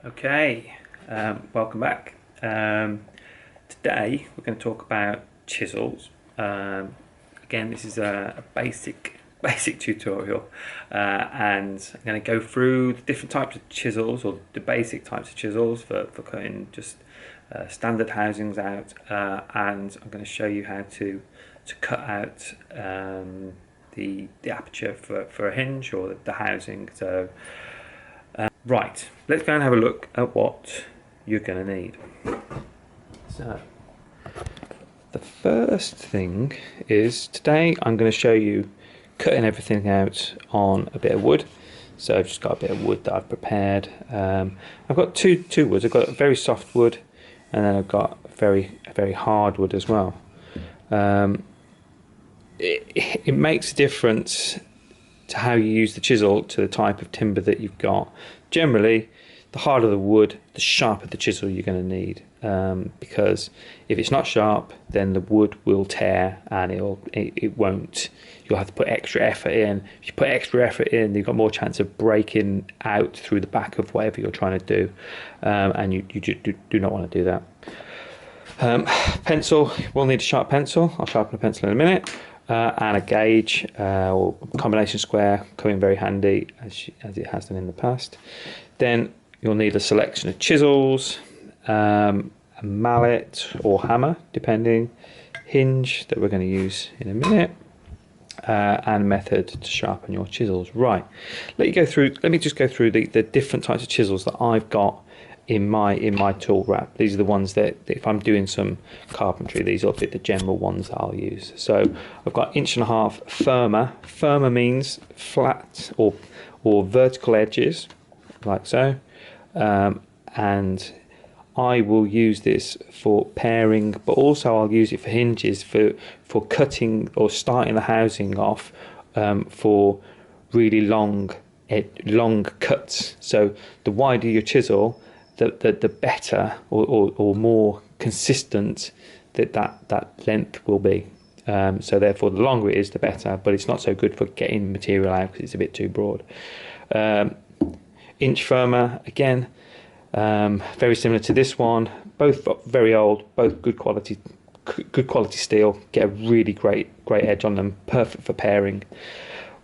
Okay, welcome back. Today we're going to talk about chisels. Again, this is a basic tutorial, and I'm going to go through the different types of chisels, or the basic types of chisels for cutting just standard housings out, and I'm going to show you how to cut out the aperture for a hinge or the housing. So. Right, let's go and have a look at what you're going to need. So, the first thing is today I'm going to show you cutting everything out on a bit of wood. So I've just got a bit of wood that I've prepared. I've got two woods. I've got a very soft wood, and then I've got a very hard wood as well. It makes a difference to how you use the chisel to the type of timber that you've got. Generally, the harder the wood, the sharper the chisel you're going to need, because if it's not sharp, then the wood will tear and it won't. You'll have to put extra effort in. If you put extra effort in, you've got more chance of breaking out through the back of whatever you're trying to do, and you do not want to do that. Pencil, we'll need a sharp pencil. I'll sharpen a pencil in a minute. And a gauge or combination square coming very handy as it has done in the past. Then you'll need a selection of chisels, a mallet or hammer depending, hinge that we're going to use in a minute, and method to sharpen your chisels. Right, let me just go through the different types of chisels that I've got in my tool wrap. These are the ones that if I'm doing some carpentry, these are the general ones that I'll use. So I've got 1.5 inch firmer. Firmer means flat or vertical edges, like so. And I will use this for pairing, but also I'll use it for hinges for cutting or starting the housing off for really long cuts. So the wider your chisel, the better or more consistent that length will be. So therefore the longer it is, the better, but it's not so good for getting material out because it's a bit too broad. Inch firmer, again, very similar to this one, both very old, both good quality steel, get a really great edge on them, perfect for pairing.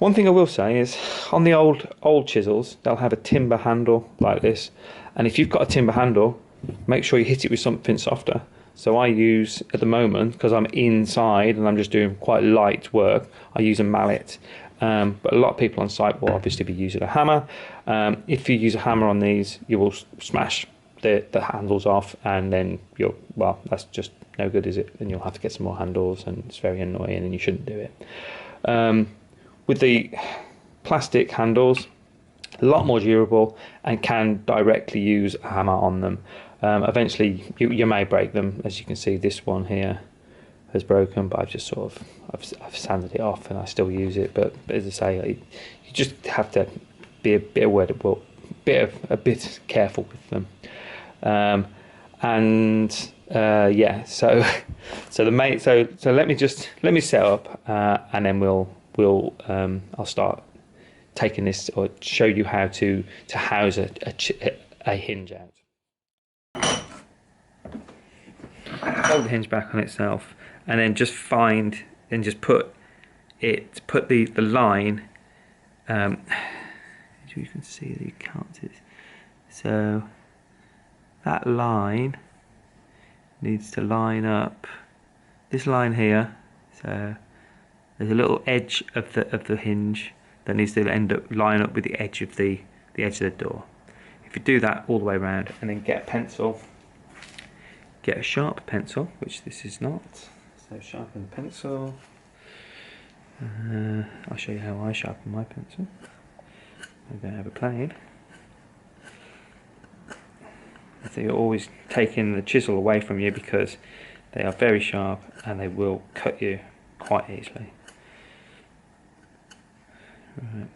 One thing I will say is on the old chisels, they'll have a timber handle like this, and if you've got a timber handle, make sure you hit it with something softer. So I use, at the moment, because I'm inside and I'm just doing quite light work, I use a mallet. But a lot of people on site will obviously be using a hammer. If you use a hammer on these, you will smash the handles off, and then that's just no good, is it? Then you'll have to get some more handles, and it's very annoying, and you shouldn't do it. With the plastic handles, a lot more durable and can directly use a hammer on them. Eventually you may break them. As you can see, this one here has broken, but I've just I've sanded it off and I still use it. But as I say, you just have to be a bit careful with them. So let me set up, and then I'll start taking this or show you how to house a hinge out. Hold the hinge back on itself, and then just put the line. As you can see, you can't. So that line needs to line up. This line here. So there's a little edge of the hinge that needs to line up with the edge of the door. If you do that all the way around, and then get a pencil, get a sharp pencil, which this is not. So sharpen the pencil. I'll show you how I sharpen my pencil. I don't have a plane. So you're always taking the chisel away from you because they are very sharp and they will cut you quite easily. Right.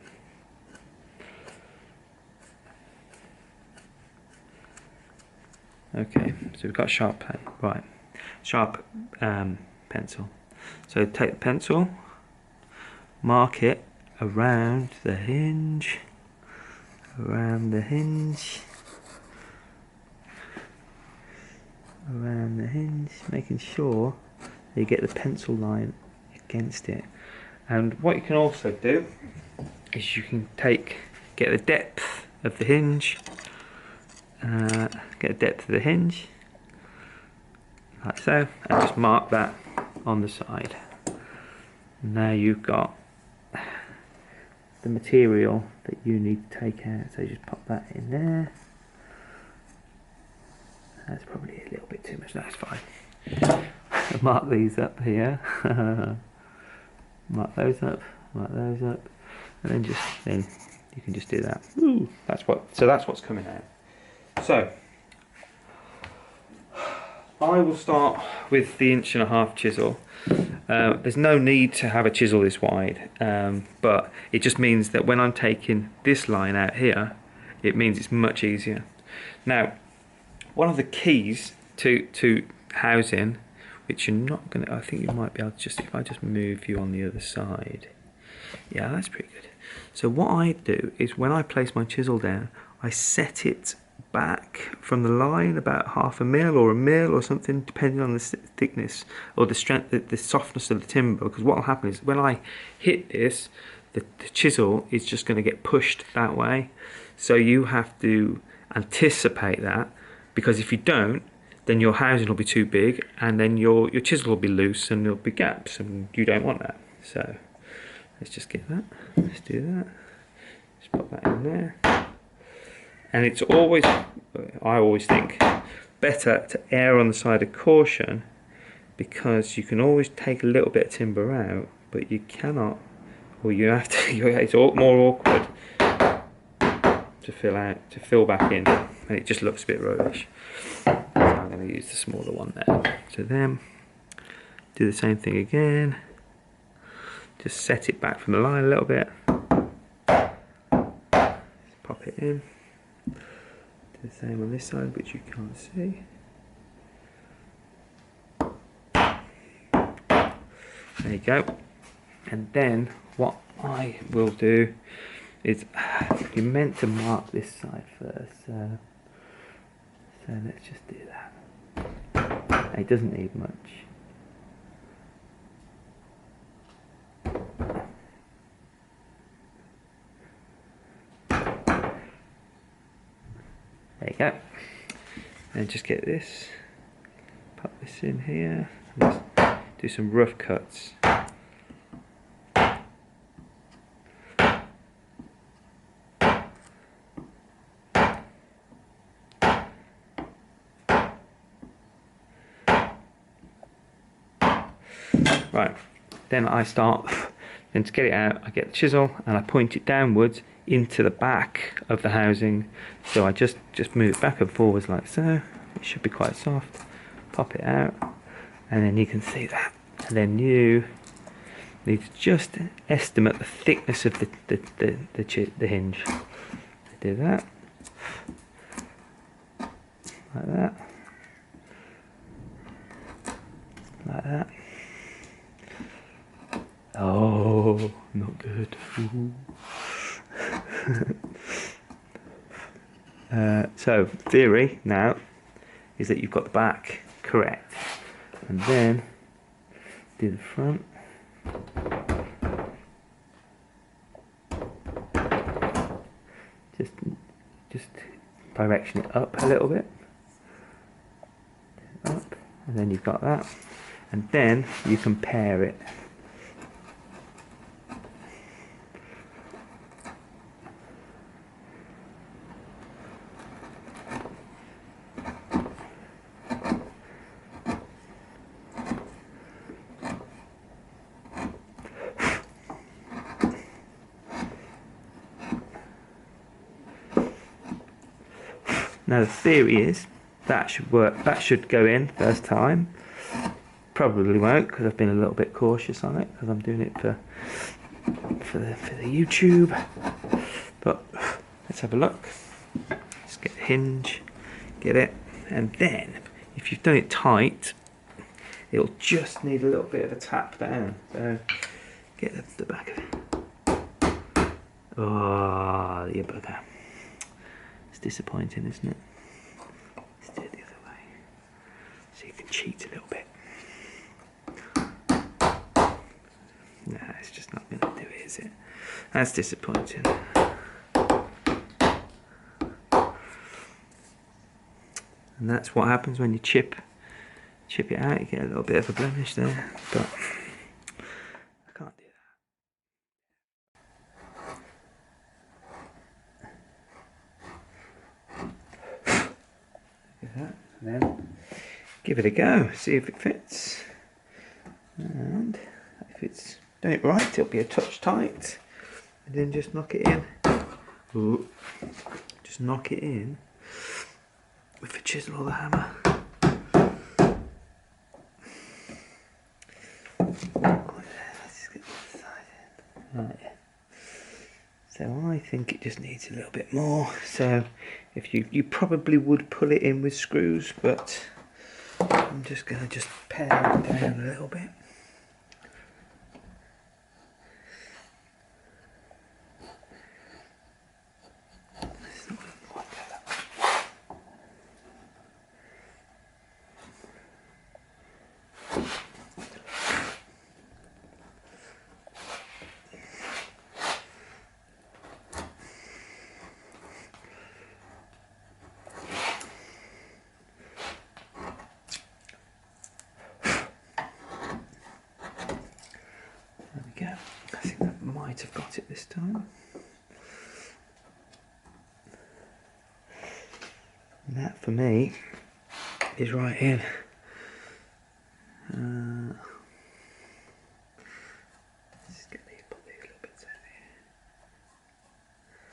Okay, so we've got sharp pencil. So take the pencil, mark it around the hinge, around the hinge, making sure that you get the pencil line against it. And what you can also do is you can get the depth of the hinge, like so, and just mark that on the side. Now you've got the material that you need to take out, so just pop that in there. That's probably a little bit too much, that's fine. I'll mark these up here. Mark those up, and then you can just do that. Ooh, that's what's coming out. So I will start with the 1.5" chisel. There's no need to have a chisel this wide, but it just means that when I'm taking this line out here, it means it's much easier. Now, one of the keys to housing, which you're not going to, I think you might be able to if I just move you on the other side. Yeah, that's pretty good. So what I do is when I place my chisel down, I set it back from the line about 1/2 mil or 1 mil or something, depending on the thickness or the strength, the softness of the timber. Because what will happen is when I hit this, the chisel is just going to get pushed that way. So you have to anticipate that, because if you don't, then your housing will be too big, and then your chisel will be loose, and there'll be gaps, and you don't want that. So let's just get that. Let's do that. Just pop that in there. And it's always, I always think, better to err on the side of caution, because you can always take a little bit of timber out, but you cannot, or you have to. It's more awkward to fill back in, and it just looks a bit rubbish. So I'm going to use the smaller one there. So then, do the same thing again. Just set it back from the line a little bit. Just pop it in. Do the same on this side, which you can't see. There you go. And then what I will do is, you're meant to mark this side first, so let's just do that. It doesn't need much. There you go. And just get this, pop this in here, and just do some rough cuts. Right, then I start, then to get it out, I get the chisel and I point it downwards into the back of the housing. So I just move it back and forwards like so. It should be quite soft. Pop it out, and then you can see that. And then you need to just estimate the thickness of the hinge. Do that, like that, like that. Oh, not good. So theory now is that you've got the back correct, and then do the front. Just direction it up a little bit, up, and then you've got that, and then you compare it. Now the theory is that should work. That should go in first time. Probably won't, because I've been a little bit cautious on it, because I'm doing it for the YouTube. But let's have a look. Let's get the hinge, get it, and then if you've done it tight, it'll just need a little bit of a tap down. So get the back of it. Oh, you bugger. It's disappointing, isn't it? Let's do it the other way. cheat a little bit. Nah, it's just not going to do it, is it? That's disappointing. And that's what happens when you chip it out. You get a little bit of a blemish there, but I can't do that. Look at that. And then give it a go, see if it fits. And if it's done it right, it'll be a touch tight. And then just knock it in. Ooh. Just knock it in with the chisel or the hammer. Let's get this side in. Right. So I think it just needs a little bit more. So if you probably would pull it in with screws, but I'm just going to pare it down a little bit. There we go. I think that might have got it this time. And that for me is right in. Let's get these, put these little bits out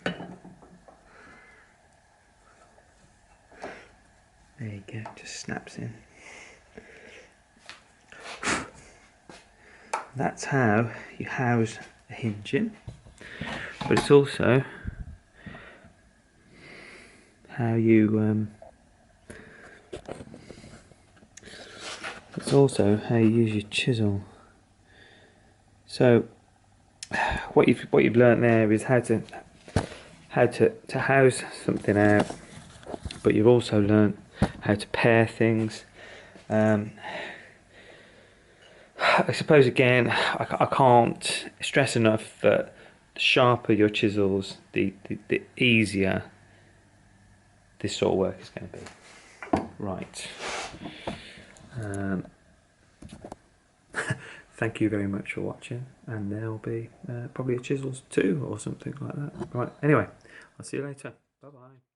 here. There you go, just snaps in. That's how you house a hinge in, but it's also how you use your chisel. So what you've learnt there is how to house something out, but you've also learnt how to pair things. I suppose again, I can't stress enough that the sharper your chisels, the easier this sort of work is going to be. Right. Thank you very much for watching, and there'll be probably a Chisels 2 or something like that. Right. Anyway, I'll see you later. Bye bye.